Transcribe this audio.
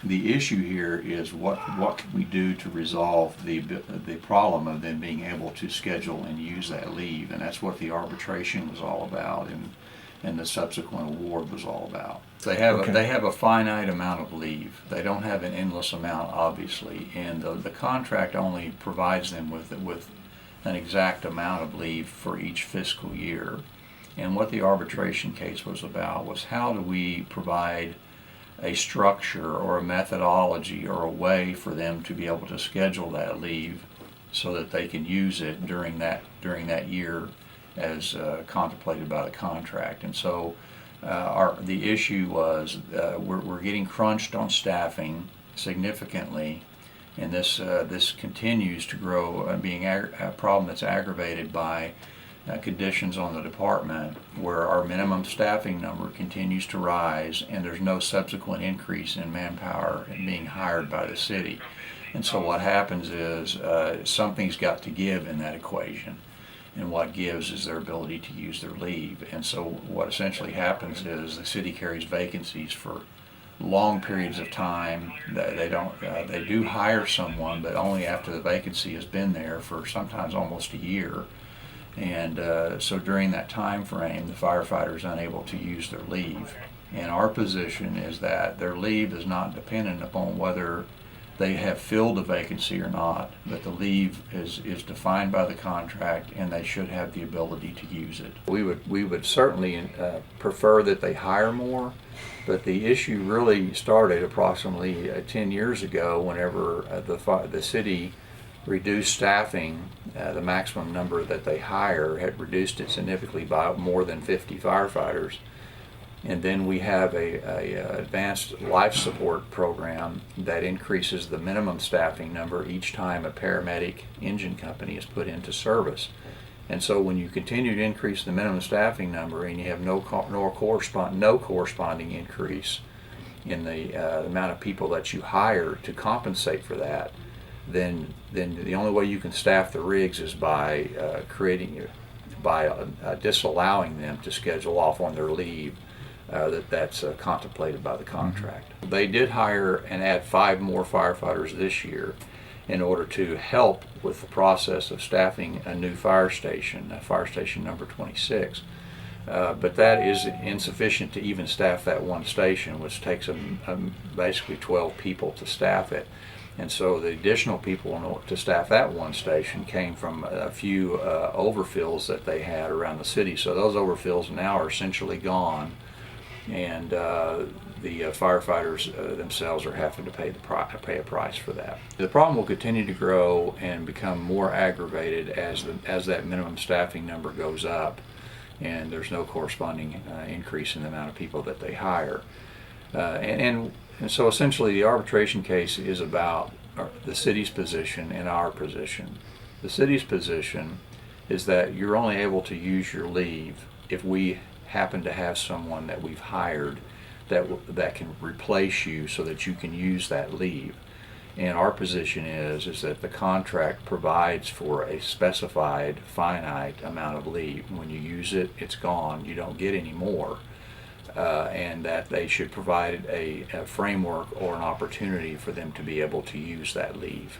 the issue here is what can we do to resolve the problem of them being able to schedule and use that leave, and that's what the arbitration was all about, and the subsequent award was all about. They have a finite amount of leave. They don't have an endless amount, obviously, and the contract only provides them with an exact amount of leave for each fiscal year. And what the arbitration case was about was how do we provide a structure or a methodology or a way for them to be able to schedule that leave so that they can use it during that year as contemplated by the contract. And so the issue was we're getting crunched on staffing significantly, and this continues to grow, being a problem that's aggravated by conditions on the department where our minimum staffing number continues to rise and there's no subsequent increase in manpower being hired by the city. And so what happens is something's got to give in that equation, and what gives is their ability to use their leave. And so what essentially happens is the city carries vacancies for long periods of time. They do hire someone, but only after the vacancy has been there for sometimes almost a year. And so during that time frame, the firefighter is unable to use their leave. And our position is that their leave is not dependent upon whether they have filled a vacancy or not, but the leave is defined by the contract, and they should have the ability to use it. We would certainly prefer that they hire more, but the issue really started approximately 10 years ago whenever the city reduced staffing. The maximum number that they hire had reduced it significantly by more than 50 firefighters. And then we have a advanced life support program that increases the minimum staffing number each time a paramedic engine company is put into service. And so when you continue to increase the minimum staffing number and you have no corresponding increase in the amount of people that you hire to compensate for that, then the only way you can staff the rigs is by disallowing them to schedule off on their leave that's contemplated by the contract. Mm-hmm. They did hire and add 5 more firefighters this year in order to help with the process of staffing a new fire station number 26. But that is insufficient to even staff that one station, which takes basically 12 people to staff it. And so the additional people to staff that one station came from a few overfills that they had around the city. So those overfills now are essentially gone, and the firefighters themselves are having to pay a price for that. The problem will continue to grow and become more aggravated as that minimum staffing number goes up, and there's no corresponding increase in the amount of people that they hire. And so essentially the arbitration case is about the city's position and our position. The city's position is that you're only able to use your leave if we happen to have someone that we've hired that can replace you so that you can use that leave. And our position is that the contract provides for a specified finite amount of leave. When you use it, it's gone. You don't get any more. And that they should provide a framework or an opportunity for them to be able to use that leave.